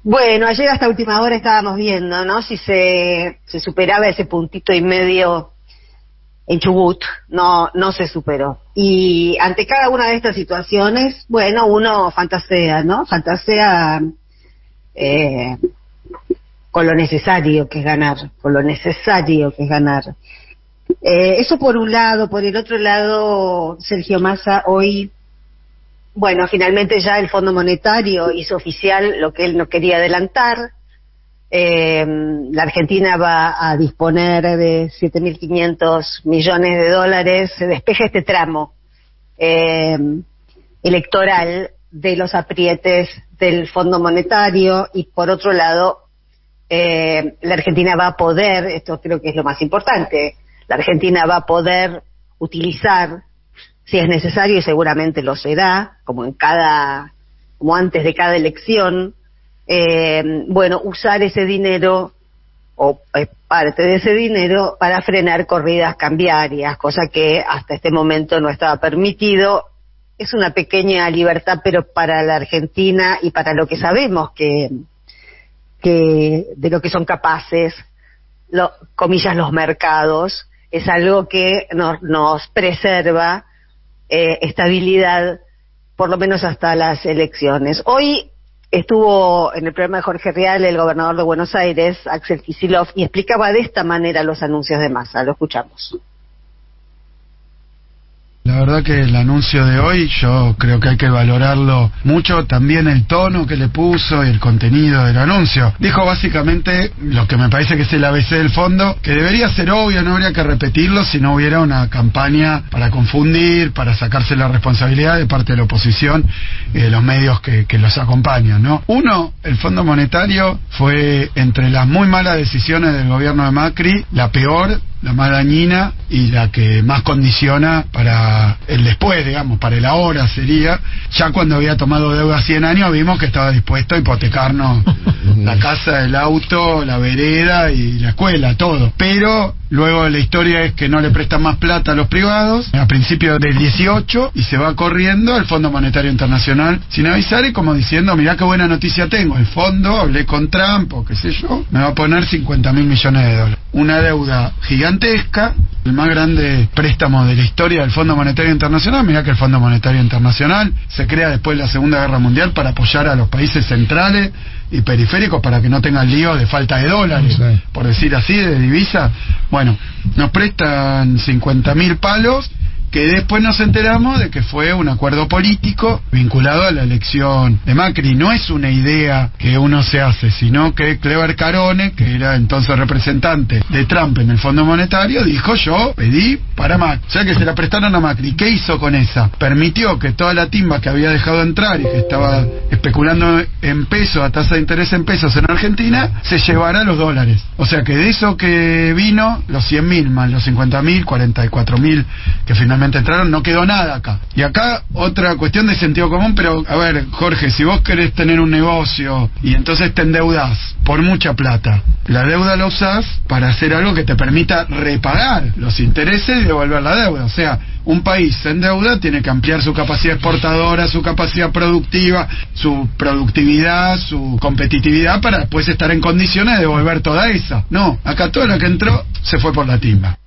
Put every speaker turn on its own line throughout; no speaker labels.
Bueno, ayer hasta última hora estábamos viendo, ¿no? Si se superaba ese puntito y medio en Chubut. No se superó. Y ante cada una de estas situaciones, bueno, uno fantasea, ¿no? Fantasea eh, con lo necesario que es ganar, con lo necesario que es ganar. Eso por un lado. Por el otro lado, Sergio Massa hoy, bueno, finalmente ya el Fondo Monetario hizo oficial lo que él no quería adelantar. La Argentina va a disponer de 7.500 millones de dólares. Se despeja este tramo electoral de los aprietes del Fondo Monetario, y por otro lado, la Argentina va a poder, esto creo que es lo más importante, la Argentina va a poder utilizar, si es necesario, y seguramente lo será, como antes de cada elección, bueno, usar ese dinero o parte de ese dinero para frenar corridas cambiarias, cosa que hasta este momento no estaba permitido. Es una pequeña libertad, pero para la Argentina y para lo que sabemos que de lo que son capaces, comillas, los mercados, es algo que nos preserva estabilidad, por lo menos hasta las elecciones. Hoy estuvo en el programa de Jorge Rial el gobernador de Buenos Aires, Axel Kicillof, y explicaba de esta manera los anuncios de Massa. Lo escuchamos.
La verdad que el anuncio de hoy yo creo que hay que valorarlo mucho, también el tono que le puso y el contenido del anuncio. Dijo básicamente lo que me parece que es el ABC del fondo, que debería ser obvio, no habría que repetirlo si no hubiera una campaña para confundir, para sacarse la responsabilidad de parte de la oposición y de los medios que los acompañan, ¿no? Uno, el Fondo Monetario fue, entre las muy malas decisiones del gobierno de Macri, la peor, la más dañina y la que más condiciona para el después, digamos, para el ahora sería. Ya cuando había tomado deuda 100 años vimos que estaba dispuesto a hipotecarnos la casa, el auto, la vereda y la escuela, todo. Pero luego la historia es que no le prestan más plata a los privados a principios del 18 y se va corriendo al Fondo Monetario Internacional sin avisar, y como diciendo, mirá qué buena noticia tengo, el fondo, hablé con Trump o qué sé yo, me va a poner 50.000 millones de dólares. Una deuda gigantesca, el más grande préstamo de la historia del Fondo Monetario Internacional. Mirá que el Fondo Monetario Internacional se crea después de la Segunda Guerra Mundial para apoyar a los países centrales y periféricos para que no tengan lío de falta de dólares, sí, por decir así, de divisa. Bueno, nos prestan 50.000 palos, que después nos enteramos de que fue un acuerdo político vinculado a la elección de Macri. No es una idea que uno se hace, sino que Clever Carone, que era entonces representante de Trump en el Fondo Monetario, dijo: yo pedí para Macri. O sea que se la prestaron a Macri. ¿Qué hizo con esa? Permitió que toda la timba que había dejado entrar y que estaba especulando en pesos, a tasa de interés en pesos en Argentina, se llevara los dólares. O sea que de eso que vino, los 100.000 más los 50.000, 44.000 que finalmente entraron, no quedó nada acá. Y acá otra cuestión de sentido común, pero a ver, Jorge, si vos querés tener un negocio y entonces te endeudás por mucha plata, la deuda la usás para hacer algo que te permita repagar los intereses y devolver la deuda. O sea, un país en deuda tiene que ampliar su capacidad exportadora, su capacidad productiva, su productividad, su competitividad, para después estar en condiciones de devolver toda esa. No, acá toda la que entró se fue por la timba.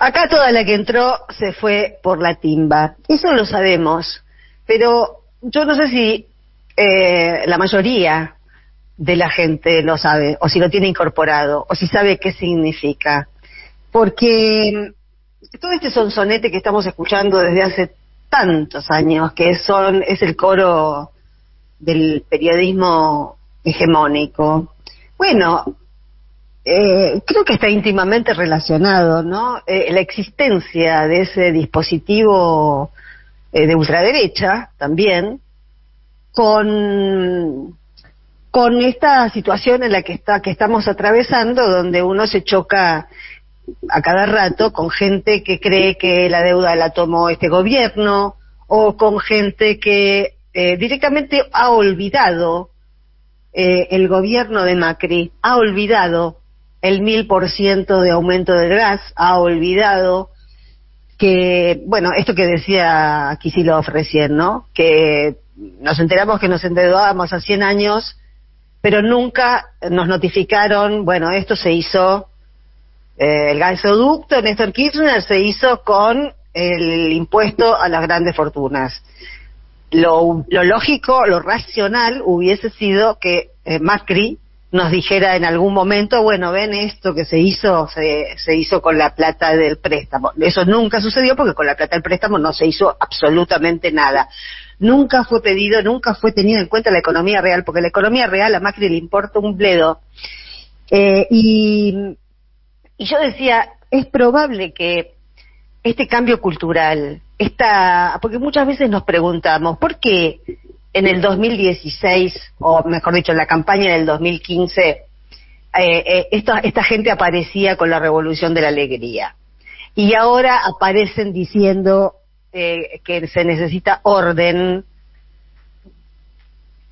Acá toda la que entró se fue por la timba. Eso lo sabemos, pero yo no sé si la mayoría de la gente lo sabe, o si lo tiene incorporado, o si sabe qué significa. Porque todo este sonsonete que estamos escuchando desde hace tantos años, que es el coro del periodismo hegemónico, bueno, creo que está íntimamente relacionado, ¿no? La existencia de ese dispositivo de ultraderecha también con esta situación en la que estamos atravesando, donde uno se choca a cada rato con gente que cree que la deuda la tomó este gobierno, o con gente que directamente ha olvidado el gobierno de Macri, ha olvidado el 1000% de aumento del gas, ha olvidado que, bueno, esto que decía Kicillof recién, ¿no? Que nos enteramos que nos endeudábamos a 100 años, pero nunca nos notificaron, bueno, esto se hizo, el gasoducto Néstor Kirchner se hizo con el impuesto a las grandes fortunas. Lo lógico, lo racional hubiese sido que Macri nos dijera en algún momento, bueno, ven, esto que se hizo con la plata del préstamo. Eso nunca sucedió porque con la plata del préstamo no se hizo absolutamente nada. Nunca fue pedido, nunca fue tenido en cuenta la economía real, porque la economía real a Macri le importa un bledo. Y yo decía, es probable que este cambio cultural, porque muchas veces nos preguntamos, ¿por qué en el 2016, o mejor dicho, en la campaña del 2015, esta gente aparecía con la revolución de la alegría? Y ahora aparecen diciendo que se necesita orden.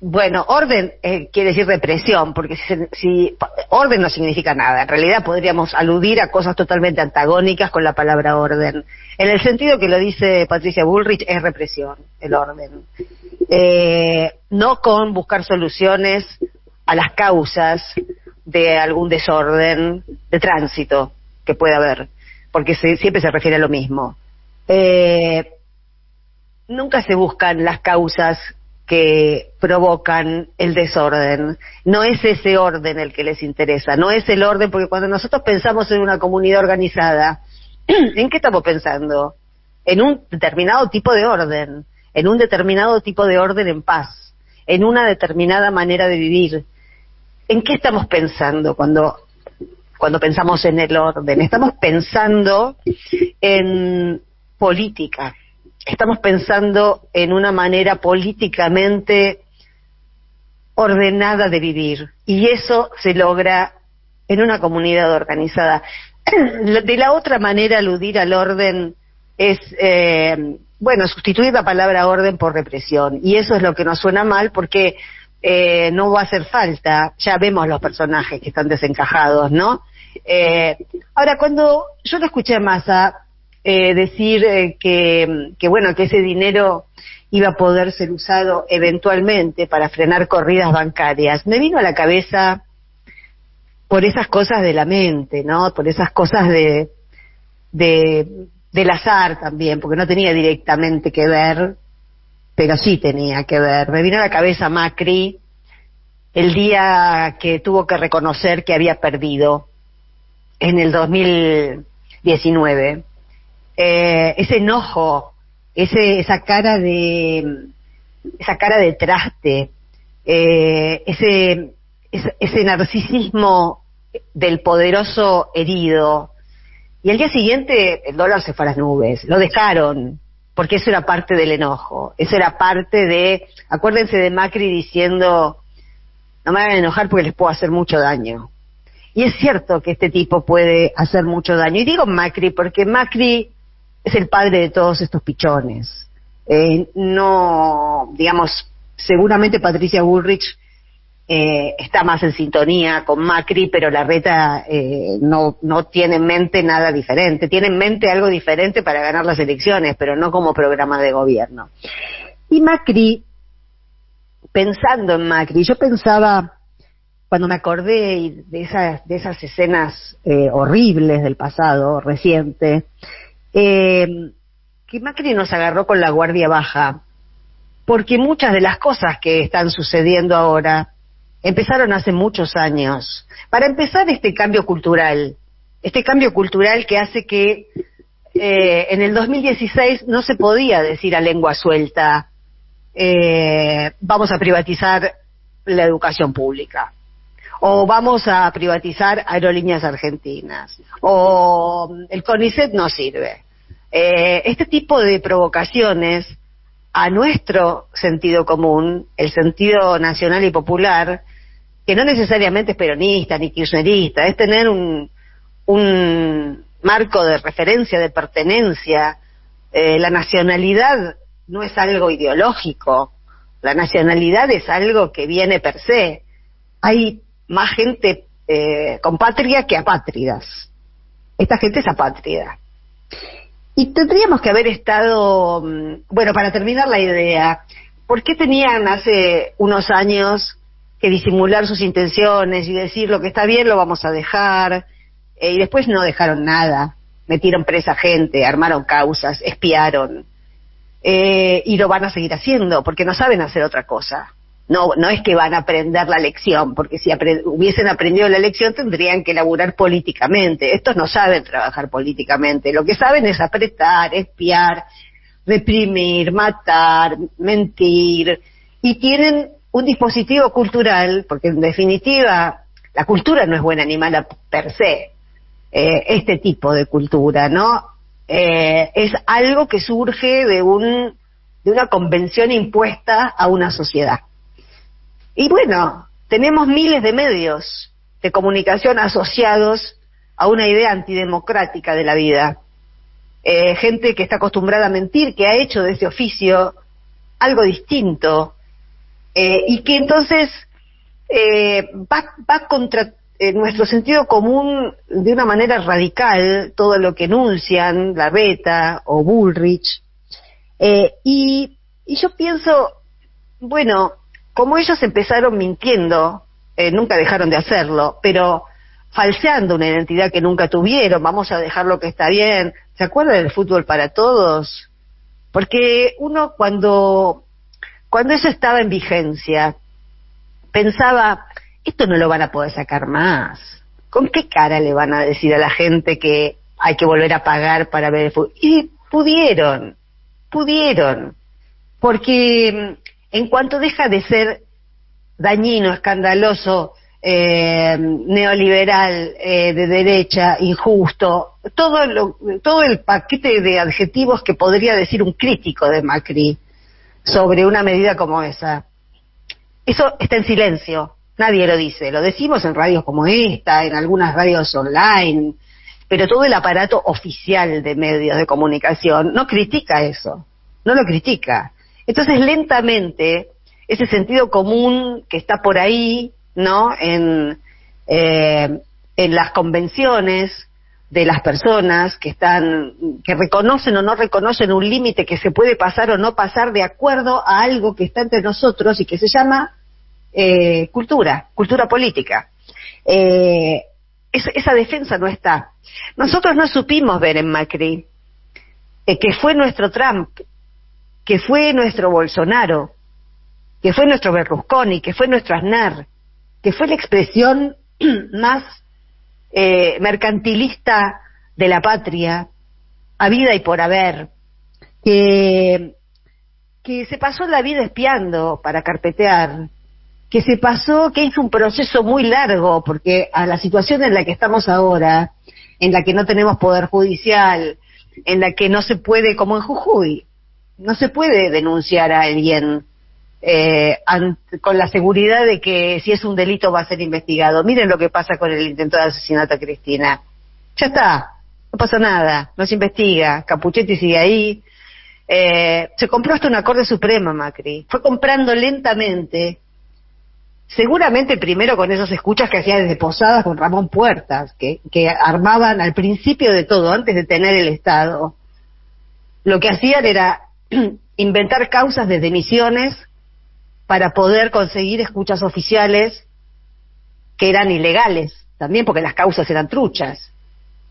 Bueno, orden quiere decir represión, porque si orden no significa nada. En realidad podríamos aludir a cosas totalmente antagónicas con la palabra orden. En el sentido que lo dice Patricia Bullrich, es represión, el orden. No con buscar soluciones a las causas de algún desorden de tránsito que pueda haber, porque siempre se refiere a lo mismo. Nunca se buscan las causas que provocan el desorden. No es ese orden el que les interesa, no es el orden, porque cuando nosotros pensamos en una comunidad organizada, ¿en qué estamos pensando? En un determinado tipo de orden, en un determinado tipo de orden en paz, en una determinada manera de vivir. ¿En qué estamos pensando cuando pensamos en el orden? Estamos pensando en política. Estamos pensando en una manera políticamente ordenada de vivir, y eso se logra en una comunidad organizada. De la otra manera, aludir al orden es, sustituir la palabra orden por represión, y eso es lo que nos suena mal, porque no va a hacer falta, ya vemos los personajes que están desencajados, ¿no? Ahora, cuando yo lo escuché a Massa decir que ese dinero iba a poder ser usado eventualmente para frenar corridas bancarias, me vino a la cabeza por esas cosas de la mente, ¿no? Por esas cosas del azar también, porque no tenía directamente que ver, pero sí tenía que ver. Me vino a la cabeza Macri el día que tuvo que reconocer que había perdido en el 2019. Ese enojo, esa cara de traste, ese narcisismo del poderoso herido. Y al día siguiente el dólar se fue a las nubes, lo dejaron, porque eso era parte del enojo, eso era parte de, acuérdense de Macri diciendo, no me hagan enojar porque les puedo hacer mucho daño. Y es cierto que este tipo puede hacer mucho daño. Y digo Macri porque Macri es el padre de todos estos pichones. Seguramente Patricia Bullrich está más en sintonía con Macri, pero Larreta no tiene en mente nada diferente. Tiene en mente algo diferente para ganar las elecciones, pero no como programa de gobierno. Y Macri, pensando en Macri, yo pensaba, cuando me acordé de esas escenas horribles del pasado reciente, que Macri nos agarró con la guardia baja, porque muchas de las cosas que están sucediendo ahora empezaron hace muchos años. Para empezar, este cambio cultural que hace que en el 2016 no se podía decir a lengua suelta, vamos a privatizar la educación pública, o vamos a privatizar Aerolíneas Argentinas, o el CONICET no sirve. Este tipo de provocaciones a nuestro sentido común, el sentido nacional y popular, que no necesariamente es peronista ni kirchnerista, es tener un marco de referencia, de pertenencia. La nacionalidad no es algo ideológico, la nacionalidad es algo que viene per se. Hay más gente con patria que apátridas. Esta gente es apátrida. Y tendríamos que haber estado, para terminar la idea, ¿por qué tenían hace unos años que disimular sus intenciones y decir lo que está bien lo vamos a dejar? Y después no dejaron nada, metieron presa gente, armaron causas, espiaron, y lo van a seguir haciendo porque no saben hacer otra cosa. No es que van a aprender la lección, porque si hubiesen aprendido la lección tendrían que laburar políticamente. Estos no saben trabajar políticamente, lo que saben es apretar, espiar, reprimir, matar, mentir, y tienen un dispositivo cultural, porque en definitiva la cultura no es buena ni mala per se, este tipo de cultura, ¿no? Es algo que surge de una convención impuesta a una sociedad. Y bueno, tenemos miles de medios de comunicación asociados a una idea antidemocrática de la vida. Gente que está acostumbrada a mentir, que ha hecho de ese oficio algo distinto, y que entonces va contra nuestro sentido común de una manera radical, todo lo que enuncian Larreta o Bullrich, y yo pienso, bueno, como ellos empezaron mintiendo, nunca dejaron de hacerlo, pero falseando una identidad que nunca tuvieron, vamos a dejar lo que está bien. ¿Se acuerdan del fútbol para todos? Porque uno cuando eso estaba en vigencia, pensaba, esto no lo van a poder sacar más. ¿Con qué cara le van a decir a la gente que hay que volver a pagar para ver el fútbol? Y pudieron, porque en cuanto deja de ser dañino, escandaloso, neoliberal, de derecha, injusto, todo el paquete de adjetivos que podría decir un crítico de Macri sobre una medida como esa, eso está en silencio, nadie lo dice, lo decimos en radios como esta, en algunas radios online, pero todo el aparato oficial de medios de comunicación no critica eso, no lo critica. Entonces lentamente ese sentido común que está por ahí, ¿no?, en las convenciones de las personas que reconocen o no reconocen un límite que se puede pasar o no pasar de acuerdo a algo que está entre nosotros y que se llama cultura política. Esa defensa no está. Nosotros no supimos ver en Macri que fue nuestro Trump, que fue nuestro Bolsonaro, que fue nuestro Berlusconi, que fue nuestro Aznar, que fue la expresión más mercantilista de la patria, habida y por haber, que se pasó la vida espiando para carpetear, que hizo un proceso muy largo, porque a la situación en la que estamos ahora, en la que no tenemos poder judicial, en la que no se puede, como en Jujuy, no se puede denunciar a alguien con la seguridad de que si es un delito va a ser investigado. Miren lo que pasa con el intento de asesinato a Cristina. Ya está, no pasa nada, no se investiga, Capuchetti sigue ahí. Se compró hasta una Corte Suprema Macri, fue comprando lentamente, seguramente primero con esos escuchas que hacía desde Posadas con Ramón Puertas, que armaban al principio de todo, antes de tener el Estado. Lo que hacían era inventar causas de demisiones para poder conseguir escuchas oficiales que eran ilegales, también porque las causas eran truchas.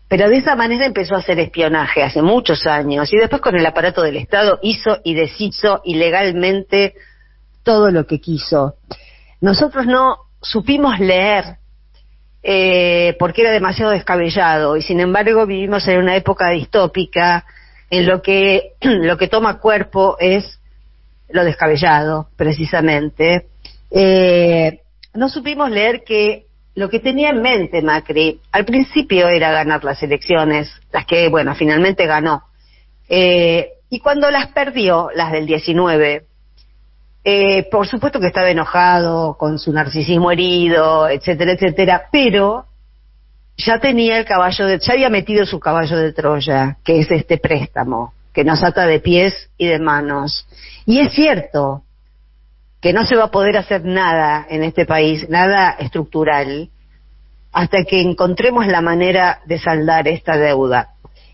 Pero de esa manera empezó a hacer espionaje hace muchos años, y después con el aparato del Estado hizo y deshizo ilegalmente todo lo que quiso. Nosotros no supimos leer porque era demasiado descabellado, y sin embargo vivimos en una época distópica en lo que toma cuerpo es lo descabellado, precisamente. No supimos leer que lo que tenía en mente Macri al principio era ganar las elecciones, las que, bueno, finalmente ganó. Y cuando las perdió, las del 19, por supuesto que estaba enojado, con su narcisismo herido, etcétera, etcétera, pero ya tenía ya había metido su caballo de Troya, que es este préstamo, que nos ata de pies y de manos. Y es cierto que no se va a poder hacer nada en este país, nada estructural, hasta que encontremos la manera de saldar esta deuda.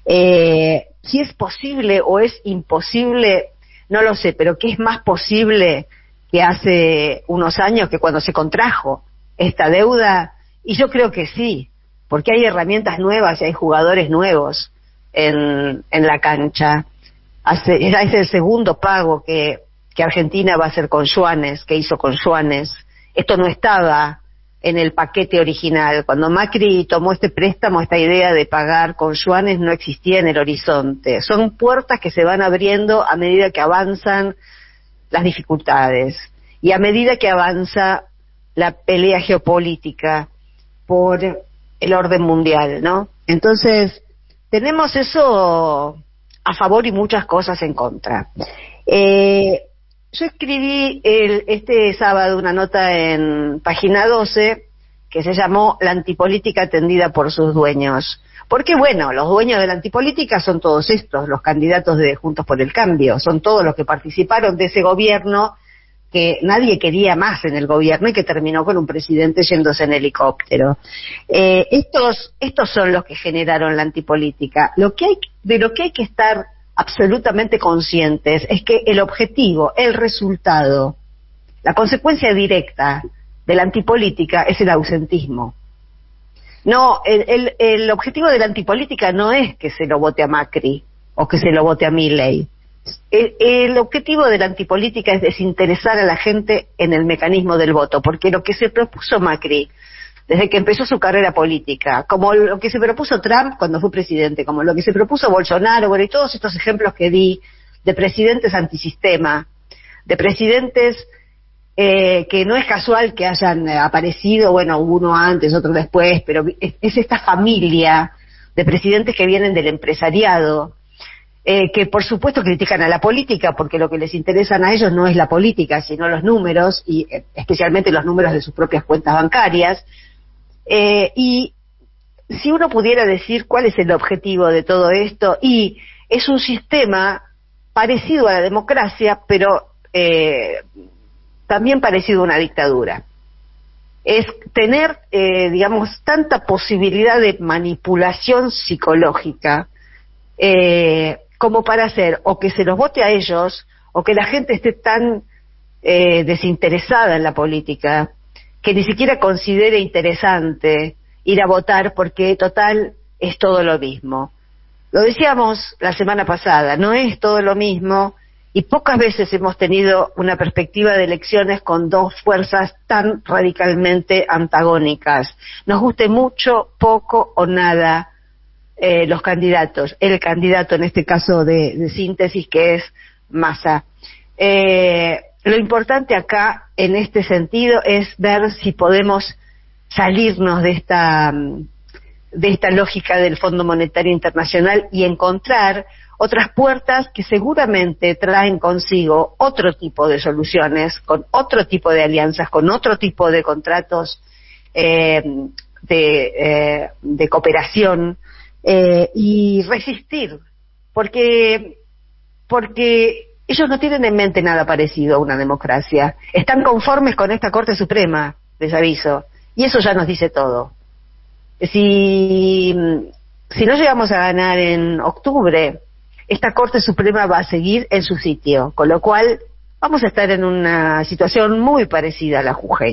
Si es posible o es imposible No lo sé, pero que es más posible que hace unos años, que cuando se contrajo esta deuda, y yo creo que sí, porque hay herramientas nuevas y hay jugadores nuevos en la cancha. Es el segundo pago que Argentina va a hacer con yuanes, que hizo con yuanes. Esto no estaba en el paquete original. Cuando Macri tomó este préstamo, esta idea de pagar con yuanes no existía en el horizonte. Son puertas que se van abriendo a medida que avanzan las dificultades y a medida que avanza la pelea geopolítica por el orden mundial, ¿no? Entonces, tenemos eso a favor y muchas cosas en contra. Yo escribí este sábado una nota en Página 12 que se llamó La antipolítica atendida por sus dueños. Porque, bueno, los dueños de la antipolítica son todos estos, los candidatos de Juntos por el Cambio, son todos los que participaron de ese gobierno que nadie quería más en el gobierno y que terminó con un presidente yéndose en helicóptero. Estos son los que generaron la antipolítica. De lo que hay que estar absolutamente conscientes es que el objetivo, el resultado, la consecuencia directa de la antipolítica es el ausentismo. No, el objetivo de la antipolítica no es que se lo vote a Macri o que se lo vote a Milei. El objetivo de la antipolítica es desinteresar a la gente en el mecanismo del voto, porque lo que se propuso Macri desde que empezó su carrera política, como lo que se propuso Trump cuando fue presidente, como lo que se propuso Bolsonaro, bueno, y todos estos ejemplos que di de presidentes antisistema, de presidentes que no es casual que hayan aparecido, bueno, uno antes, otro después, pero es esta familia de presidentes que vienen del empresariado, que por supuesto critican a la política, porque lo que les interesan a ellos no es la política, sino los números, y especialmente los números de sus propias cuentas bancarias. Y si uno pudiera decir cuál es el objetivo de todo esto, y es un sistema parecido a la democracia, pero también parecido a una dictadura. Es tener, digamos, tanta posibilidad de manipulación psicológica como para hacer o que se los vote a ellos, o que la gente esté tan desinteresada en la política que ni siquiera considere interesante ir a votar, porque total es todo lo mismo. Lo decíamos la semana pasada, no es todo lo mismo, y pocas veces hemos tenido una perspectiva de elecciones con dos fuerzas tan radicalmente antagónicas. Nos guste mucho, poco o nada los candidatos. El candidato en este caso de síntesis, que es Massa. Lo importante acá, en este sentido, es ver si podemos salirnos de esta lógica del Fondo Monetario Internacional y encontrar otras puertas que seguramente traen consigo otro tipo de soluciones, con otro tipo de alianzas, con otro tipo de contratos de cooperación, y resistir, porque ellos no tienen en mente nada parecido a una democracia. Están conformes con esta Corte Suprema, les aviso, y eso ya nos dice todo. Si no llegamos a ganar en octubre, esta Corte Suprema va a seguir en su sitio, con lo cual vamos a estar en una situación muy parecida a la jujeña.